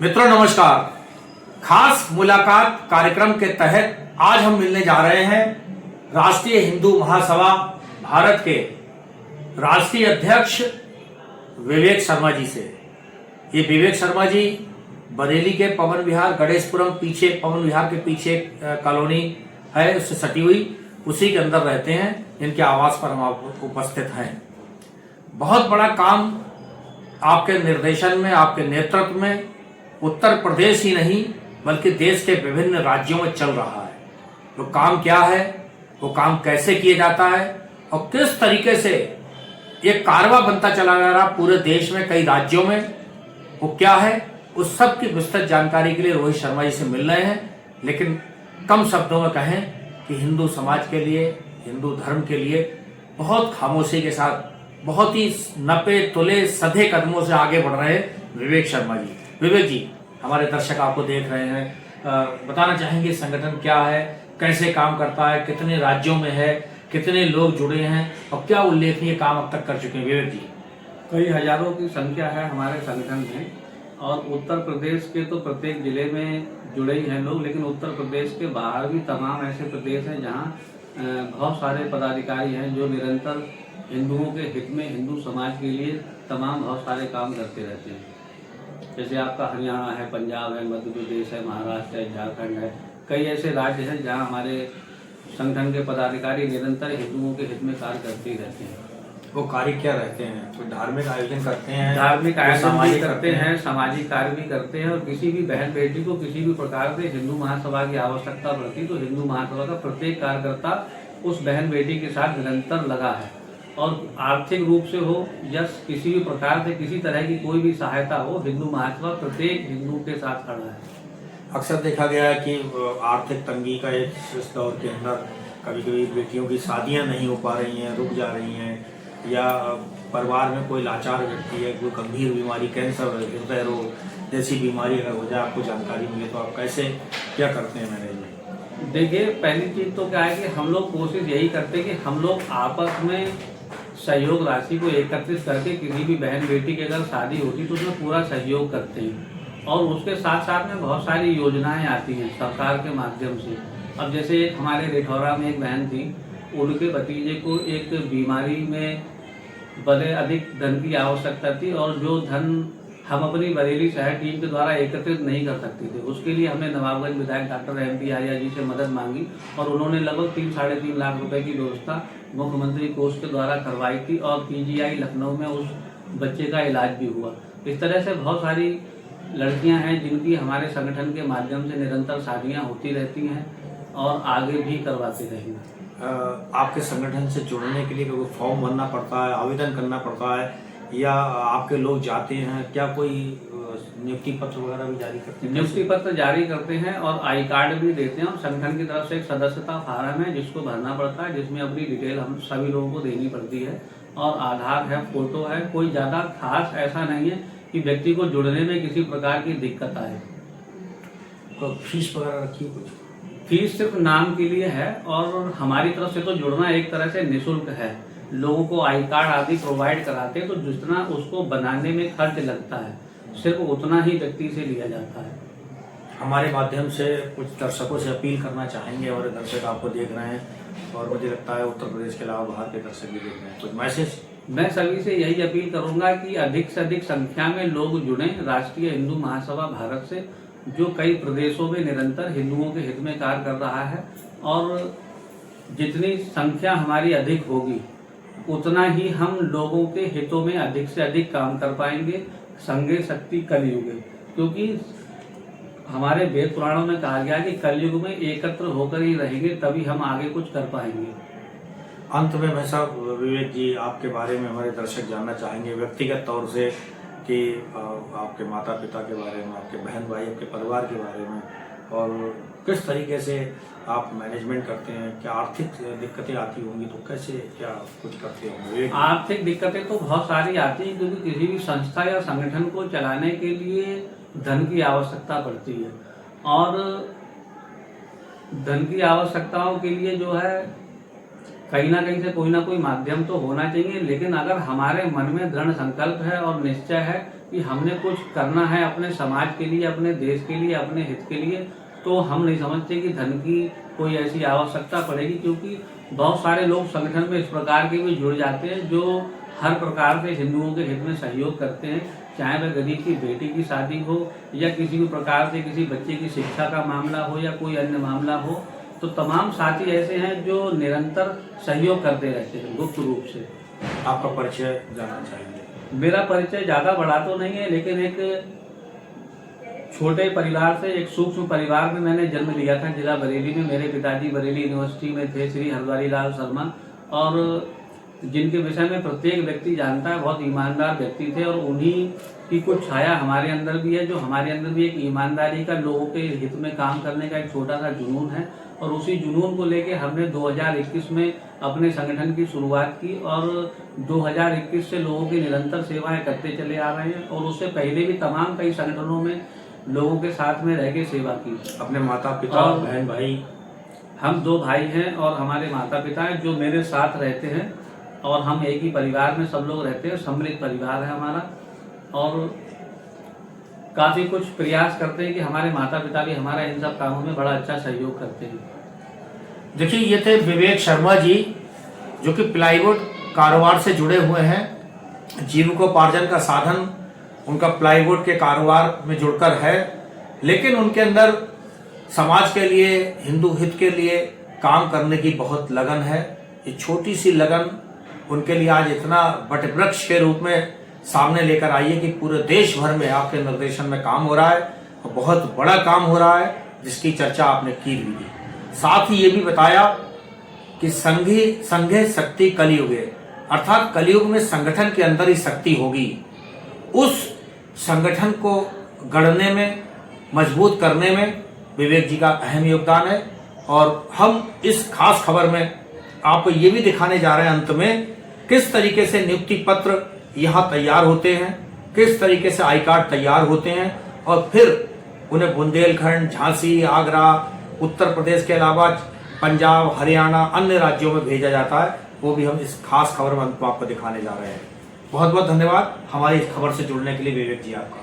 मित्रों नमस्कार। खास मुलाकात कार्यक्रम के तहत आज हम मिलने जा रहे हैं राष्ट्रीय हिंदू महासभा भारत के राष्ट्रीय अध्यक्ष विवेक शर्मा जी से। ये विवेक शर्मा जी बरेली के पवन विहार गणेशपुरम पीछे पवन विहार के पीछे कॉलोनी है, उससे सटी हुई उसी के अंदर रहते हैं। इनके आवास पर हम उपस्थित हैं। बहुत बड़ा काम आपके निर्देशन में, आपके नेतृत्व में उत्तर प्रदेश ही नहीं बल्कि देश के विभिन्न राज्यों में चल रहा है। वो काम क्या है, वो काम कैसे किया जाता है और किस तरीके से एक कारवा बनता चला जा रहा पूरे देश में, कई राज्यों में, वो क्या है, उस सब की विस्तृत जानकारी के लिए रोहित शर्मा जी से मिल रहे हैं। लेकिन कम शब्दों में कहें कि हिंदू समाज के लिए, हिंदू धर्म के लिए बहुत खामोशी के साथ, बहुत ही नपे तुले सधे कदमों से आगे बढ़ रहे हैं विवेक शर्मा जी। विवेक जी, हमारे दर्शक आपको देख रहे हैं, बताना चाहेंगे संगठन क्या है, कैसे काम करता है, कितने राज्यों में है, कितने लोग जुड़े हैं और क्या उल्लेखनीय काम अब तक कर चुके हैं? विवेक जी, कई हजारों की संख्या है हमारे संगठन में और उत्तर प्रदेश के तो प्रत्येक जिले में जुड़े ही हैं लोग, लेकिन उत्तर प्रदेश के बाहर भी तमाम ऐसे प्रदेश हैं जहाँ बहुत सारे पदाधिकारी हैं जो निरंतर हिंदुओं के हित में, हिंदू समाज के लिए तमाम बहुत सारे काम करते रहते हैं। जैसे आपका हरियाणा है, पंजाब है, मध्य प्रदेश है, महाराष्ट्र है, झारखंड है, कई ऐसे राज्य हैं जहां हमारे संगठन के पदाधिकारी निरंतर हिंदुओं के हित में कार्य करते ही रहते हैं। वो कार्य क्या रहते हैं? कोई धार्मिक आयोजन करते हैं? धार्मिक आयोजन भी करते हैं, सामाजिक कार्य भी करते हैं और किसी भी बहन बेटी को किसी भी प्रकार से हिंदू महासभा की आवश्यकता पड़ती तो हिंदू महासभा का प्रत्येक कार्यकर्ता उस बहन बेटी के साथ निरंतर लगा है। और आर्थिक रूप से हो या किसी भी प्रकार से किसी तरह की कोई भी सहायता हो, हिंदू महासभा प्रत्येक हिंदू के साथ खड़ा है। अक्सर देखा गया है कि आर्थिक तंगी का इस दौर के अंदर कभी कभी बेटियों की शादियां नहीं हो पा रही हैं, रुक जा रही हैं, या परिवार में कोई लाचार व्यक्ति है, कोई गंभीर बीमारी, कैंसर, हृदय रोग जैसी बीमारी अगर हो जाए, आपको जानकारी मिले तो आप कैसे क्या करते हैं मैनेजमेंट? देखिए, पहली चीज तो क्या है कि हम लोग कोशिश यही करते हैं कि हम लोग आपस में सहयोग राशि को एकत्रित करके किसी भी बहन बेटी की अगर शादी होती तो उसमें पूरा सहयोग करते हैं। और उसके साथ साथ में बहुत सारी योजनाएं आती हैं सरकार के माध्यम से। अब जैसे हमारे रिठौरा में एक बहन थी, उनके भतीजे को एक बीमारी में बड़े अधिक धन की आवश्यकता थी और जो धन हम अपनी बरेली शहर टीम के द्वारा एकत्रित नहीं कर सकते थे, उसके लिए हमने नवाबगंज विधायक डॉक्टर MP आर्या जी से मदद मांगी और उन्होंने लगभग 3-3.5 लाख रुपए की व्यवस्था मुख्यमंत्री कोष के द्वारा करवाई थी और PGI लखनऊ में उस बच्चे का इलाज भी हुआ। इस तरह से बहुत सारी लड़कियां हैं जिनकी हमारे संगठन के माध्यम से निरंतर शादियां होती रहती हैं और आगे भी करवाते रहेंगे। आपके संगठन से जुड़ने के लिए कोई फॉर्म भरना पड़ता है, आवेदन करना पड़ता है, या आपके लोग जाते हैं? क्या कोई नियुक्ति पत्र वगैरह भी जारी करते हैं? नियुक्ति पत्र जारी करते हैं और आई कार्ड भी देते हैं और संगठन की तरफ से एक सदस्यता फार्म है जिसको भरना पड़ता है, जिसमें अपनी डिटेल हम सभी लोगों को देनी पड़ती है और आधार है, फोटो है। कोई ज्यादा खास ऐसा नहीं है कि व्यक्ति को जुड़ने में किसी प्रकार की दिक्कत आए। तो फीस वगैरह रखी कुछ? फीस सिर्फ नाम के लिए है और हमारी तरफ से तो जुड़ना एक तरह से निःशुल्क है। लोगों को आई कार्ड आदि प्रोवाइड कराते हैं तो जितना उसको बनाने में खर्च लगता है सिर्फ उतना ही व्यक्ति से लिया जाता है। हमारे माध्यम से कुछ दर्शकों से अपील करना चाहेंगे, और दर्शक आपको देख रहे हैं और मुझे लगता है उत्तर प्रदेश के अलावा बाहर के दर्शक भी देख रहे हैं, कुछ मैसेज? मैं सभी से यही अपील करूंगा कि अधिक से अधिक संख्या में लोग जुड़ें राष्ट्रीय हिंदू महासभा भारत से, जो कई प्रदेशों में निरंतर हिंदुओं के हित में कार्य कर रहा है। और जितनी संख्या हमारी अधिक होगी उतना ही हम लोगों के हितों में अधिक से अधिक काम कर पाएंगे। संगे शक्ति कलयुग, क्योंकि हमारे वेद पुराणों में कहा गया है कि कलयुग में एकत्र होकर ही रहेंगे तभी हम आगे कुछ कर पाएंगे। अंत में मैं साहब विवेक जी आपके बारे में हमारे दर्शक जानना चाहेंगे व्यक्तिगत तौर से कि आपके माता पिता के बारे में, आपके बहन भाई, आपके परिवार के बारे में, और किस तरीके से आप मैनेजमेंट करते हैं। क्या आर्थिक दिक्कतें आती होंगी तो कैसे क्या कुछ करते होंगे? आर्थिक दिक्कतें तो बहुत सारी आती हैं क्योंकि किसी भी संस्था या संगठन को चलाने के लिए धन की आवश्यकता पड़ती है और धन की आवश्यकताओं के लिए जो है कहीं ना कहीं से कोई ना कोई माध्यम तो होना चाहिए। लेकिन अगर हमारे मन में दृढ़ संकल्प है और निश्चय है कि हमने कुछ करना है अपने समाज के लिए, अपने देश के लिए, अपने हित के लिए, तो हम नहीं समझते कि धन की कोई ऐसी आवश्यकता पड़ेगी, क्योंकि बहुत सारे लोग संगठन में इस प्रकार के भी जुड़ जाते हैं जो हर प्रकार से हिंदुओं के हित में सहयोग करते हैं, चाहे वह गरीब की बेटी की शादी हो या किसी भी प्रकार से किसी बच्चे की शिक्षा का मामला हो या कोई अन्य मामला हो। तो तमाम साथी ऐसे हैं जो निरंतर सहयोग करते रहते हैं गुप्त रूप से। आपका परिचय जानना चाहेंगे? मेरा परिचय ज़्यादा बड़ा तो नहीं है, लेकिन एक छोटे परिवार से, एक सूक्ष्म परिवार में मैंने जन्म लिया था जिला बरेली में। मेरे पिताजी बरेली यूनिवर्सिटी में थे, श्री हरद्वारी लाल शर्मा, और जिनके विषय में प्रत्येक व्यक्ति जानता है, बहुत ईमानदार व्यक्ति थे। और उन्हीं की कुछ छाया हमारे अंदर भी है, जो हमारे अंदर भी एक ईमानदारी का, लोगों के हित में काम करने का एक छोटा सा जुनून है। और उसी जुनून को लेके हमने 2021 में अपने संगठन की शुरुआत की और 2021 से लोगों की निरंतर सेवाएं करते चले आ रहे हैं। और उससे पहले भी तमाम कई संगठनों में लोगों के साथ में रह के सेवा की। अपने माता पिता, बहन भाई? हम 2 भाई हैं और हमारे माता पिता हैं जो मेरे साथ रहते हैं, और हम एक ही परिवार में सब लोग रहते हैं। सम्मिलित परिवार है हमारा, और काफ़ी कुछ प्रयास करते हैं कि हमारे माता पिता भी हमारा इन सब कामों में बड़ा अच्छा सहयोग करते हैं। देखिए, ये थे विवेक शर्मा जी, जो कि प्लाईवुड कारोबार से जुड़े हुए हैं। जीविकोपार्जन का साधन उनका प्लाईवुड के कारोबार में जुड़कर है, लेकिन उनके अंदर समाज के लिए, हिंदू हित के लिए काम करने की बहुत लगन है। ये छोटी सी लगन उनके लिए आज इतना वटवृक्ष के रूप में सामने लेकर आई है कि पूरे देश भर में आपके निर्देशन में काम हो रहा है, और बहुत बड़ा काम हो रहा है, जिसकी चर्चा आपने की भी थी। साथ ही ये भी बताया कि संघे शक्ति कलियुगे, अर्थात कलियुग में संगठन के अंदर ही शक्ति होगी। उस संगठन को गढ़ने में, मजबूत करने में विवेक जी का अहम योगदान है। और हम इस खास खबर में आपको ये भी दिखाने जा रहे हैं अंत में, किस तरीके से नियुक्ति पत्र यहाँ तैयार होते हैं, किस तरीके से आई कार्ड तैयार होते हैं, और फिर उन्हें बुंदेलखंड, झांसी, आगरा, उत्तर प्रदेश के अलावा पंजाब, हरियाणा, अन्य राज्यों में भेजा जाता है। वो भी हम इस खास खबर में आपको दिखाने जा रहे हैं। बहुत बहुत धन्यवाद हमारी इस खबर से जुड़ने के लिए विवेक जी आपका।